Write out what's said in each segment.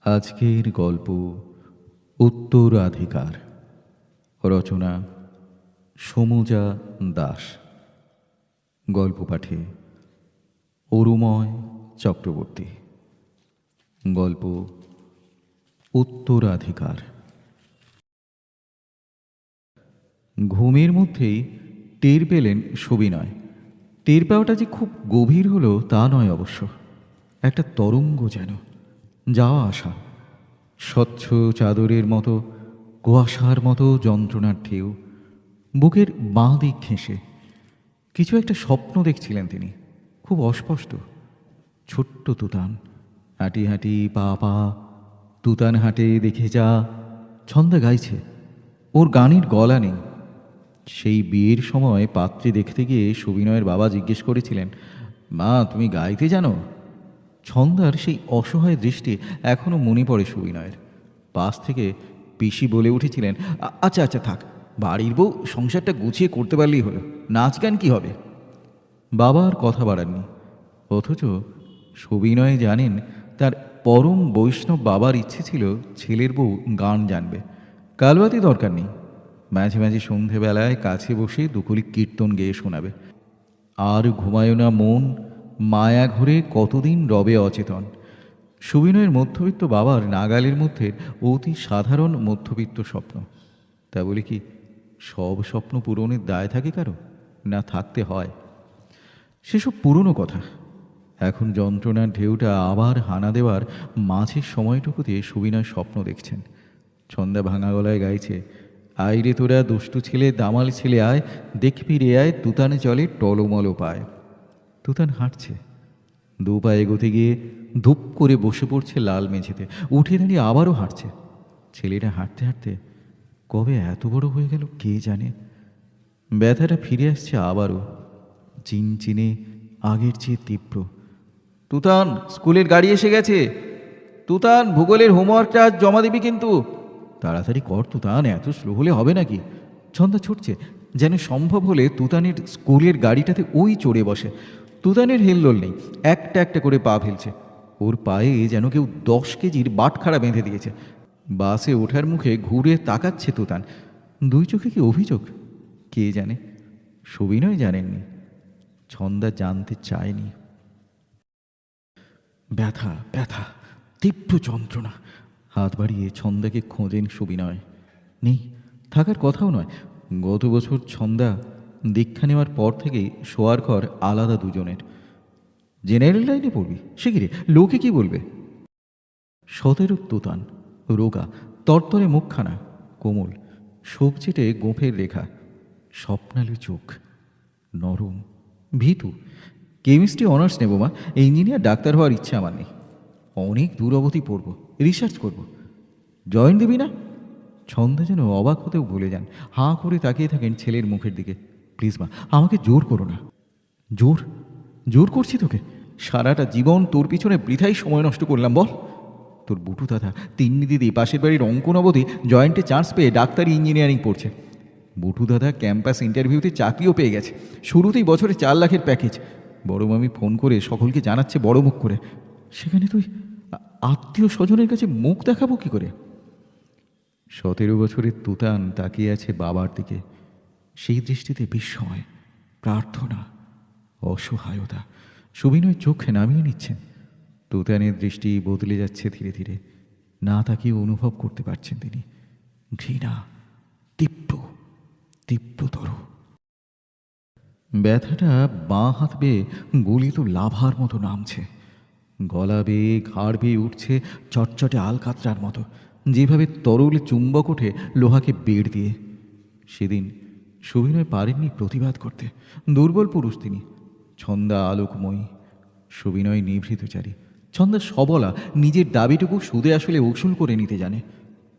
আজকের গল্প উত্তরাধিকার। রচনা সমুজা দাস। গল্প পাঠে অরুময় চক্রবর্তী। গল্প উত্তরাধিকার। ঘুমের মধ্যেই টের পেলেন সবিনয়। টের পাওয়াটা যে খুব গভীর হলো তা নয় অবশ্য। একটা তরঙ্গ যেন যাওয়া আসা, স্বচ্ছ চাদরের মতো, কুয়াশার মতো যন্ত্রণার ঢেউ বুকের বাঁ দিক ঘেঁষে। কিছু একটা স্বপ্ন দেখছিলেন তিনি, খুব অস্পষ্ট। ছোট্ট তুতান হাঁটি হাঁটি পা পা, তুতান হাঁটে দেখে যা, ছন্দা গাইছে। ওর গানের গলা নেই। সেই বিয়ের সময় পাত্রী দেখতে গিয়ে সবিনয়ের বাবা জিজ্ঞেস করেছিলেন, মা তুমি গাইতে জানো? ছন্দার সেই অসহায় দৃষ্টি এখনো মনে পড়ে সবিনয়ের। পাশ থেকে পিসি বলে উঠেছিলেন, আচ্ছা আচ্ছা থাক, বাড়ির বউ সংসারটা গুছিয়ে করতে পারলেই হলো, নাচ গান কী হবে? বাবা আর কথা বাড়াননি। অথচ সবিনয় জানেন তার পরম বৈষ্ণব বাবার ইচ্ছে ছিল ছেলের বউ গান জানবে। কালবাতি দরকার নেই, মাঝে মাঝে সন্ধেবেলায় কাছে বসে দুকলি কীর্তন গেয়ে শোনাবে। আর ঘুমায় না মন, মায়া ঘরে কতদিন রবে অচেতন। সুবিনয়ের মধ্যবিত্ত বাবার নাগালের মধ্যে অতি সাধারণ মধ্যবিত্ত স্বপ্ন। তা বলে কি সব স্বপ্ন পূরণের দায় থাকে কারো? না, থাকতে হয়। সেসব পুরনো কথা। এখন যন্ত্রণার ঢেউটা আবার হানা দেওয়ার মাঝের সময়টুকুতে সুবিনয় স্বপ্ন দেখছেন। ছন্দা ভাঙা গলায় গাইছে, আইরে তোরা দুষ্টু ছেলে, দামাল ছেলে আয়, দেখবি রে আয়, তুতানে চলে টলমল পায়। তুতান হাঁটছে, দু পা এগোতে গিয়ে ধূপ করে বসে পড়ছে লাল মেঝেতে, উঠে দাঁড়িয়ে আবারও হাঁটছে। ছেলেটা হাঁটতে হাঁটতে কবে এত বড় হয়ে গেল কে জানে। ব্যথাটা ফিরে আসছে আবারও, চিনচিনে, আগের চেয়ে তীব্র। তুতান, স্কুলের গাড়ি এসে গেছে। তুতান, ভূগোলের হোমওয়ার্কটা আজ জমা দিবি কিন্তু। তাড়াতাড়ি কর তুতান, এত স্লো হলে হবে নাকি? ছন্দা ছুটছে, যেন সম্ভব হলে তুতানের স্কুলের গাড়িটাতে ওই চড়ে বসে। তুতানের হেলদোল নেই, একটা একটা করে পা ফেলছে। ওর পায়ে যেন কেউ 10 কেজির বাটখারা বেঁধে দিয়েছে। বাসে ওঠার মুখে ঘুরে তাকাচ্ছে তুতান। দুই চোখে কি অভিযোগ কে জানে। সবিনয় জানেননি, ছন্দা জানতে চায়নি। ব্যথা ব্যথা, তীব্র যন্ত্রণা। হাত বাড়িয়ে ছন্দাকে খোঁজেন সবিনয়। নেই, থাকার কথাও নয়। গত বছর ছন্দা দীক্ষা নেওয়ার পর থেকেই শোয়ার ঘর আলাদা দুজনের। জেনারেল লাইনে পড়বি সে কি রে, লোকে কি বলবে? 17 তুতান, রোগা, তরতরে মুখখানা, কোমল, সবচেটে গোঁফের রেখা, স্বপ্নালু চোখ, নরম, ভীতু। কেমিস্ট্রি অনার্স নেব মা, ইঞ্জিনিয়ার ডাক্তার হওয়ার ইচ্ছে আমার নেই। অনেক দূর অবধি পড়ব, রিসার্চ করব। জয়েন দিবি না? ছন্দা যেন অবাক হতেও ভুলে যান, হাঁ করে তাকিয়ে থাকেন ছেলের মুখের দিকে। প্লিজ মা, আমাকে জোর করো না। জোর? জোর করছি তোকে? সারাটা জীবন তোর পিছনে বৃথাই সময় নষ্ট করলাম বল? তোর বুটু দাদা, তিন্নি দিদি পাশের বাড়ির অঙ্কন অবধি জয়েন্টে চান্স পেয়ে ডাক্তারি ইঞ্জিনিয়ারিং পড়ছে। বুটু দাদা ক্যাম্পাস ইন্টারভিউতে চাকরিও পেয়ে গেছে, শুরুতেই বছরে 4 লাখের প্যাকেজ। বড় মামি ফোন করে সকলকে জানাচ্ছে বড় মুখ করে। সেখানে তুই আত্মীয় স্বজনের কাছে মুখ দেখাবো কি করে? 17 বছরের তুতান তাকিয়ে আছে বাবার দিকে। সেই দৃষ্টিতে বিস্ময়, প্রার্থনা, অসহায়তা। সবিনয় চোখে নামিয়ে নিচ্ছেন। তুতানের দৃষ্টি বদলে যাচ্ছে ধীরে ধীরে। না তাকিয়ে অনুভব করতে পারছেন তিনি ঘৃণা, তীব্র, তীব্রতর। ব্যথাটা বাঁ হাত বেয়ে গলিত লাভার মতো নামছে, গলা বেয়ে ঘাড় বেয়ে উঠছে চটচটে আলকাতরার মতো, যেভাবে তরল চুম্বক ওঠে লোহাকে বেড় দিয়ে। সেদিন সবিনয় পারেননি প্রতিবাদ করতে। দুর্বল পুরুষ তিনি। ছন্দা আলোকময়ী, সবিনয় নিভৃতচারী। ছন্দা সবলা, নিজের দাবিটুকু সুদে আসলে উসুল করে নিতে জানে।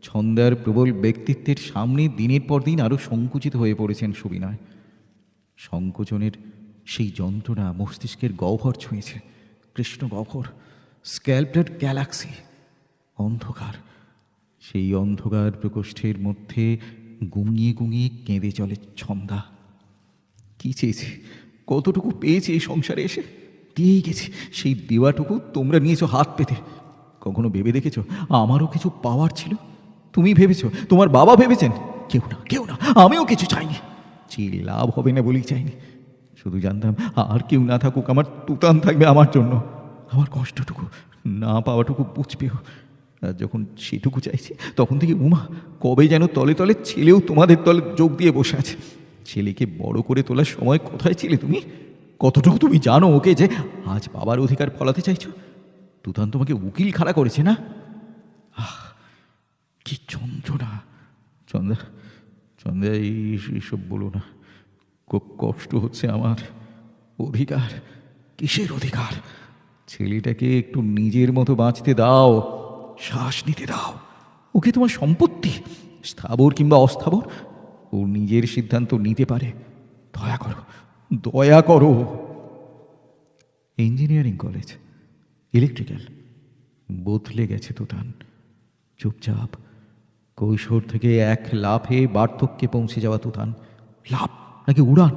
ছন্দার প্রবল ব্যক্তিত্বের সামনে দিনের পর দিন আরও সংকুচিত হয়ে পড়েছেন সবিনয়। সংকোচনের সেই যন্ত্রণা মস্তিষ্কের গহ্বর ছুঁয়েছে, কৃষ্ণ গহ্বর, স্ক্যালপ্টেড গ্যালাক্সি, অন্ধকার। সেই অন্ধকার প্রকোষ্ঠের মধ্যে গুঙিয়ে গুঙিয়ে কেঁদে চলে ছন্দা। কি চেয়েছে, কতটুকু পেয়েছে এই সংসারে এসে? দিয়েই গেছে সেই দেওয়াটুকু তোমরা নিয়েছো হাত পেতে। কখনো ভেবে দেখেছো আমারও কিছু পাওয়ার ছিল? তুমি ভেবেছো, তোমার বাবা ভেবেছেন? কেউ না, কেউ না। আমিও কিছু চাইনি, চেয়ে লাভ হবে না বলেই চাইনি। শুধু জানতাম আর কেউ না থাকুক, আমার তুতান থাকবে আমার জন্য। আমার কষ্টটুকু না পাওয়াটুকু বুঝবেও। আর যখন সেটুকু চাইছি তখন থেকে উমা কবে যেন তলে তলে ছেলেও তোমাদের তলে যোগ দিয়ে বসে আছে। ছেলেকে বড় করে তোলার সময় কোথায় ছিলে তুমি? কতটুকু তুমি জানো ওকে যে আজ বাবার অধিকার ফলাতে চাইছো? তুতান তোমাকে উকিল খাড়া করেছে না? আহ, কি যন্ত্রণা! চন্দা, চন্দা, এইসব বলো না। খুব কষ্ট হচ্ছে আমার। অধিকার? কিসের অধিকার? ছেলেটাকে একটু নিজের মতো বাঁচতে দাও, শ্বাস নিতে দাও। ওকে তোমার সম্পত্তি, স্থাবর কিংবা অস্থাবর, ও নিজের সিদ্ধান্ত নিতে পারে। দয়া করো, দয়া করো। ইঞ্জিনিয়ারিং কলেজ, ইলেকট্রিক্যাল, বদলে গেছে তুতান। চুপচাপ কৈশোর থেকে এক লাফে বার্ধক্যে পৌঁছে যাওয়া তুতান। লাফ নাকি উড়ান?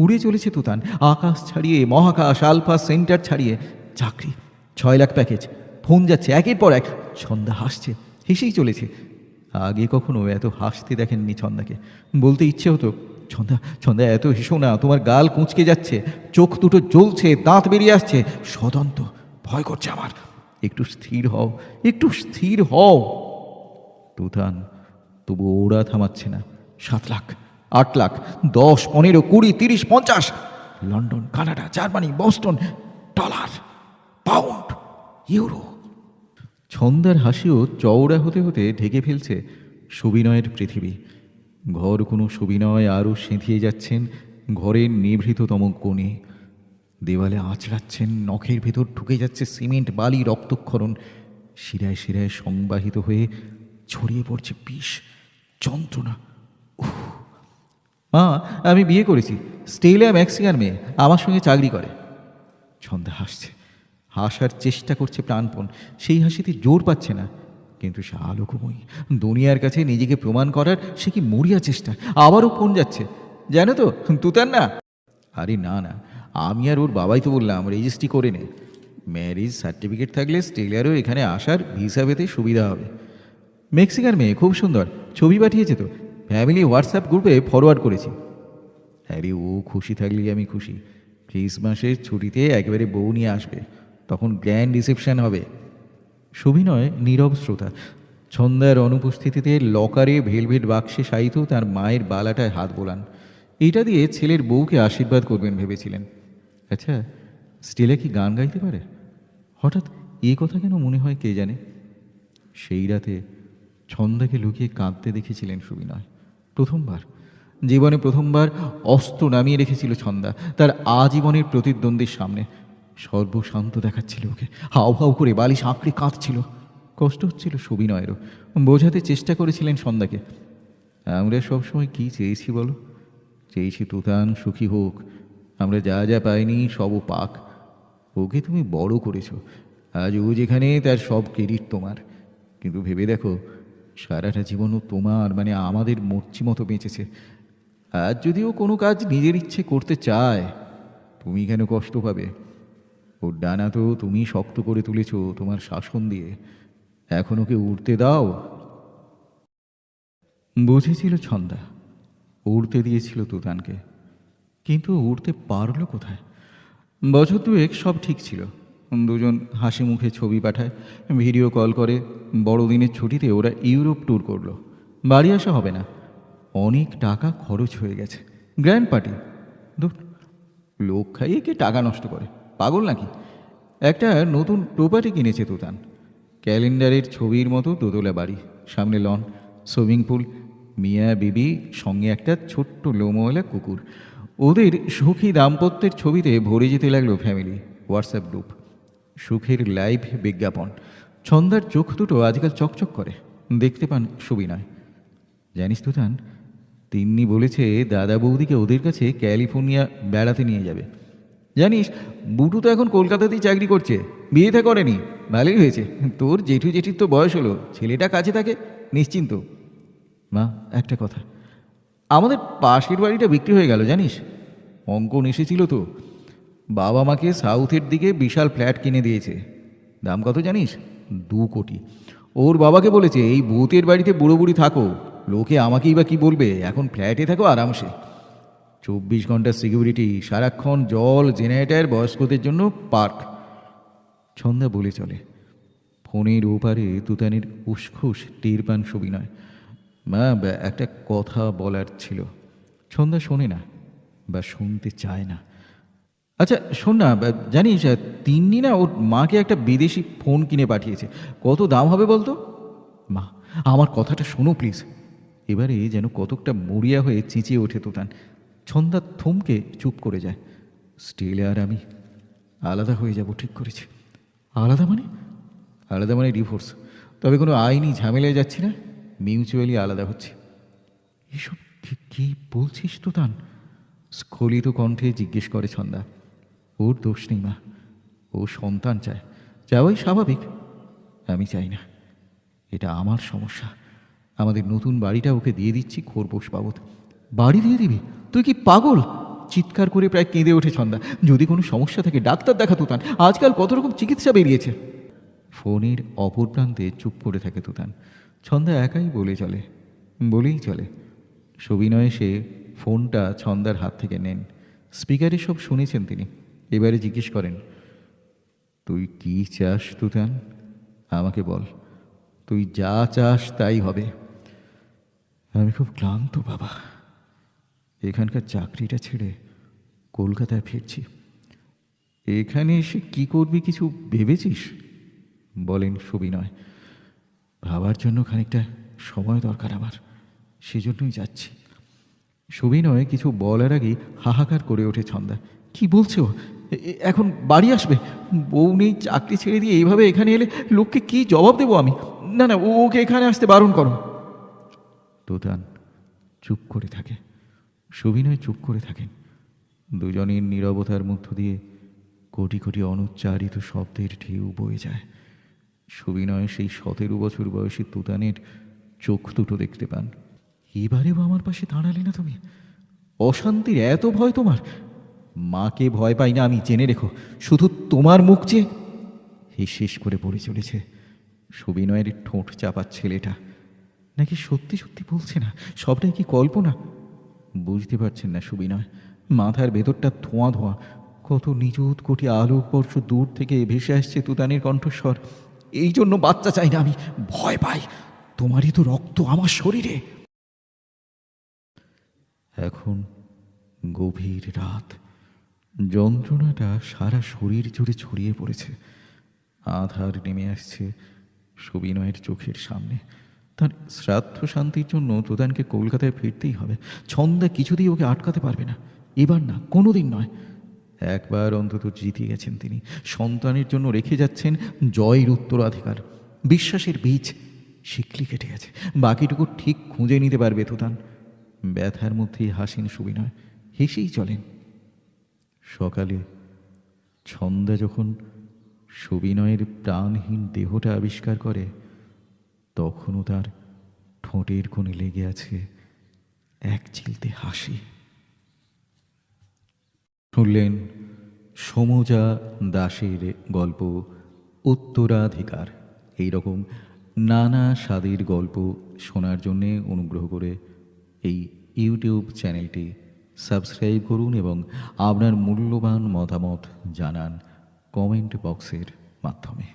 উড়ে চলেছে তুতান, আকাশ ছাড়িয়ে, মহাকাশ, আলফা সেন্টার ছাড়িয়ে। চাকরি, 6 লাখ প্যাকেজ, ফোন যাচ্ছে একের পর এক। ছন্দা হাসছে, হেসেই চলেছে। আগে কখনো এত হাসতে দেখেননি ছন্দাকে। বলতে ইচ্ছে হতো, ছন্দা, ছন্দা, এত হেসো না, তোমার গাল কুঁচকে যাচ্ছে, চোখ দুটো জ্বলছে, দাঁত বেরিয়ে আসছে, সদন্ত ভয় করছে আমার। একটু স্থির হও, একটু স্থির হও। তুতান তবু ওরা থামাচ্ছে না। 7 lakh, 8 lakh, 10, 15, 20, 30, 50, London, Canada, Germany, Boston, dollar, pound, euro. ছন্দার হাসিও চওড়া হতে হতে ঢেকে ফেলছে সুবিনয়ের পৃথিবী। ঘর কোনো সুবিনয় আরও সেঁধিয়ে যাচ্ছেন ঘরের নিভৃততম কোণে। দেওয়ালে আঁচড়াচ্ছেন, নখের ভেতর ঢুকে যাচ্ছে সিমেন্ট, বালি, রক্তক্ষরণ। শিরায় শিরায় সংবাহিত হয়ে ছড়িয়ে পড়ছে বিষ, যন্ত্রণা। মা, আমি বিয়ে করেছি, স্টেলা ম্যাক্সিকার মেয়ে, আমার সঙ্গে চাকরি করে। ছন্দা হাসছে, হাসার চেষ্টা করছে প্রাণপণ। সেই হাসিতে জোর পাচ্ছে না, কিন্তু সে আলোকময়ী। দুনিয়ার কাছে নিজেকে প্রমাণ করার সে কি মরিয়া চেষ্টা। আবারও ফোন যাচ্ছে। জানো তো তুতান না? আরে না না, আমি আর ওর বাবাই তো বললাম রেজিস্ট্রি করে নে। ম্যারেজ সার্টিফিকেট থাকলে স্টেলারও এখানে আসার ভিসা পেতে সুবিধা হবে। মেক্সিকার মেয়ে, খুব সুন্দর, ছবি পাঠিয়েছে তো, ফ্যামিলি হোয়াটসঅ্যাপ গ্রুপে ফরওয়ার্ড করেছি। আরে ও খুশি থাকলেই আমি খুশি। ক্রিসমাসের ছুটিতে একেবারে বউ নিয়ে আসবে, তখন গ্র্যান্ড রিসেপশন হবে। সুবিনয় নীরব শ্রোতা। ছন্দার অনুপস্থিতিতে লকারে ভেলভেট বাক্সে শায়িত তার মায়ের বালাটায় হাত বোলান। এইটা দিয়ে ছেলের বউকে আশীর্বাদ করবেন ভেবেছিলেন। আচ্ছা, স্টেলা কি গান গাইতে পারে? হঠাৎ এ কথা কেন মনে হয় কে জানে। সেই রাতে ছন্দাকে লুকিয়ে কাঁদতে দেখেছিলেন সুবিনয়। প্রথমবার জীবনে, প্রথমবার অস্ত্র নামিয়ে রেখেছিল ছন্দা তার আজীবনের প্রতিদ্বন্দ্বীর সামনে। সর্বশান্ত দেখাচ্ছিল ওকে, হাউ হাউ করে বালিশ আঁকড়ে কাঁদছিল। কষ্ট হচ্ছিল সুবিনয়েরও। বোঝাতে চেষ্টা করেছিলেন সন্ধ্যাকে, আমরা সবসময় কি চেয়েছি বলো? চেয়েছি তুতান সুখী হোক। আমরা যা যা পাইনি সবও পাক। ওকে তুমি বড় করেছ, আজ ও যেখানে তার সব ক্রেডিট তোমার। কিন্তু ভেবে দেখো, সারাটা জীবনও তোমার মানে আমাদের মর্জি মতো বেঁচেছে। আজ যদি ও কোনো কাজ নিজের ইচ্ছে করতে চায়, তুমি কেন কষ্ট পাবে? ওর ডানা তো তুমি শক্ত করে তুলেছ তোমার শাসন দিয়ে, এখন ওকে উড়তে দাও। বুঝেছিল ছন্দা, উড়তে দিয়েছিল তুতানকে, কিন্তু উড়তে পারল কোথায়? বছর দুয়েক সব ঠিক ছিল। দুজন হাসি মুখে ছবি পাঠায়, ভিডিও কল করে। বড়দিনের ছুটিতে ওরা ইউরোপ ট্যুর করলো। বাড়ি আসা হবে না, অনেক টাকা খরচ হয়ে গেছে। গ্র্যান্ড পার্টি, দূর, লোক খাইয়ে কে টাকা নষ্ট করে, পাগল নাকি? একটা নতুন প্রপার্টি কিনেছে তুতান, ক্যালেন্ডারের ছবির মতো দোতলা বাড়ি, সামনে লন, সুইমিং পুল, মিয়া বিবি, সঙ্গে একটা ছোট্ট লোমওয়ালা কুকুর। ওদের সুখী দাম্পত্যের ছবিতে ভরে যেতে লাগলো ফ্যামিলি হোয়াটসঅ্যাপ গ্রুপ। সুখের লাইভ বিজ্ঞাপন। ছন্দার চোখ দুটো আজকাল চকচক করে। দেখতে পান সুবিনয়। জানিস তুতান, তিন্নি বলেছে দাদা বৌদিকে ওদের কাছে ক্যালিফোর্নিয়া বেড়াতে নিয়ে যাবে। জানিস, বুটু তো এখন কলকাতাতেই চাকরি করছে, বিয়েটা করেনি। ভালোই হয়েছে, তোর জেঠু জেঠির তো বয়স হলো, ছেলেটা কাছে থাকে, নিশ্চিন্ত। মা, একটা কথা, আমাদের পাশের বাড়িটা বিক্রি হয়ে গেল জানিস। অঙ্কন এসেছিল তো, বাবা মাকে সাউথের দিকে বিশাল ফ্ল্যাট কিনে দিয়েছে। দাম কত জানিস? 2 কোটি। ওর বাবাকে বলেছে এই ভূতের বাড়িতে বুড়ো বুড়ি থাকো, লোকে আমাকেই বা কি বলবে, এখন ফ্ল্যাটে থাকো আরামসে। 24 ঘন্টা সিকিউরিটি, সারাক্ষণ জল, জেনারেটার, বয়স্কদের জন্য পার্ক। ছন্দা বলে চলে। ফোনের ওপারে তুতানের উসখুস টের পান সবিনয়। মা, একটা কথা বলার ছিল। ছন্দা শোনে না বা শুনতে চায় না। আচ্ছা শোন না, জানিস তিন্নি না ওর মাকে একটা বিদেশি ফোন কিনে পাঠিয়েছে। কত দাম হবে বলতো? মা, আমার কথাটা শোনো প্লিজ। এবারে যেন কতকটা মরিয়া হয়ে চেঁচিয়ে ওঠে তুতান। ছন্দা থমকে চুপ করে যায়। স্টিলে আর আমি আলাদা হয়ে যাব ঠিক করেছি। আলাদা মানে? আলাদা মানে ডিভোর্স। তবে কোনো আইনি ঝামেলায় যাচ্ছি না, মিউচুয়ালি আলাদা হচ্ছে। এসব কি বলছিস তুতান? স্খলিত কণ্ঠে জিজ্ঞেস করে ছন্দা। ওর দোষ নেই মা, ও সন্তান চায়, চাওয়াই স্বাভাবিক। আমি চাই না, এটা আমার সমস্যা। আমাদের নতুন বাড়িটা ওকে দিয়ে দিচ্ছি খোরপোশ বাবদ। বাড়ি দিয়ে দিবি? তুই কি পাগল? চিৎকার করে প্রায় কেঁদে ওঠে ছন্দা। যদি কোনো সমস্যা থাকে ডাক্তার দেখা তুতান, আজকাল কত রকম চিকিৎসা বেরিয়েছে। ফোনের অপর প্রান্তে চুপ করে থাকে তুতান। ছন্দা একাই বলেই চলে। সবিনয় সে ফোনটা ছন্দার হাত থেকে নেন। স্পিকারে সব শুনেছেন তিনি। এবারে জিজ্ঞেস করেন, তুই কি চাস তুতান? আমাকে বল, তুই যা চাস তাই হবে। আমি খুব ক্লান্ত বাবা, এখানকার চাকরিটা ছেড়ে কলকাতায় ফিরছি। এখানে এসে কি করবি কিছু ভেবেছিস? বলেন সবিনয়। ভাবার জন্য খানিকটা সময় দরকার আমার, সেজন্যই যাচ্ছি। সবিনয় কিছু বলার আগেই হাহাকার করে ওঠে ছন্দা। কি বলছো? এখন বাড়ি আসবে? বউ নেই, চাকরি ছেড়ে দিয়ে এইভাবে এখানে এলে লোককে কি জবাব দেবো আমি? না না, ওকে এখানে আসতে বারণ করো। তুতান চুপ করে থাকে, সবিনয় চুপ করে থাকেন। দুজনের নীরবতার মধ্য দিয়ে কোটি কোটি অনুচ্চারিত শব্দের ঢেউ বয়ে যায়। সবিনয় সেই 17 বছর বয়সী তুতানের চোখ দুটো দেখতে পান। এবারেও আমার পাশে দাঁড়ালে না তুমি? অশান্তির এত ভয় তোমার? মাকে ভয় পাই না আমি, জেনে রেখো। শুধু তোমার মুখ চেয়ে শেষ করে পড়ে চলেছে সবিনয়ের ঠোঁট চাপা ছেলেটা। নাকি সত্যি সত্যি বলছে না, সবটাই কি কল্পনা? বুঝতে পারছেন না সবিনয়। মাথার ভেতরটা ধোঁয়া ধোঁয়া। কত নিযুত কোটি আলোকবর্ষ দূর থেকে ভেসে আসছে তুতানের কণ্ঠস্বর। এই জন্য বাচ্চা চাই না আমি, ভয় পাই। তোমারই তো রক্ত আমার শরীরে। এখন গভীর রাত। যন্ত্রণাটা সারা শরীর জুড়ে ছড়িয়ে পড়েছে। আধার নেমে আসছে সবিনয়ের চোখের সামনে। তার শ্রাদ্ধ শান্তির জন্য তুতানকে কলকাতায় ফিরতেই হবে। ছন্দা কিছুতেই ওকে আটকাতে পারবে না। এবার না, কোনোদিন নয়। একবার অন্তত জিতে গেছেন তিনি। সন্তানের জন্য রেখে যাচ্ছেন জয়ের উত্তরাধিকার। বিশ্বাসের বীজ শিকলি কেটে গেছে, বাকিটুকু ঠিক খুঁজে নিতে পারবে তুতান। ব্যথার মধ্যেই হাসেন সবিনয়, হেসেই চলেন। সকালে ছন্দা যখন সবিনয়ের প্রাণহীন দেহটা আবিষ্কার করে, তখনও তার ঠোঁটের কোণে লেগে আছে এক চিলতে হাসি। শুনলেন সমজা দাসের গল্প উত্তরাধিকার। এইরকম নানা স্বাদের গল্প শোনার জন্যে অনুগ্রহ করে এই ইউটিউব চ্যানেলটি সাবস্ক্রাইব করুন এবং আপনার মূল্যবান মতামত জানান কমেন্ট বক্সের মাধ্যমে।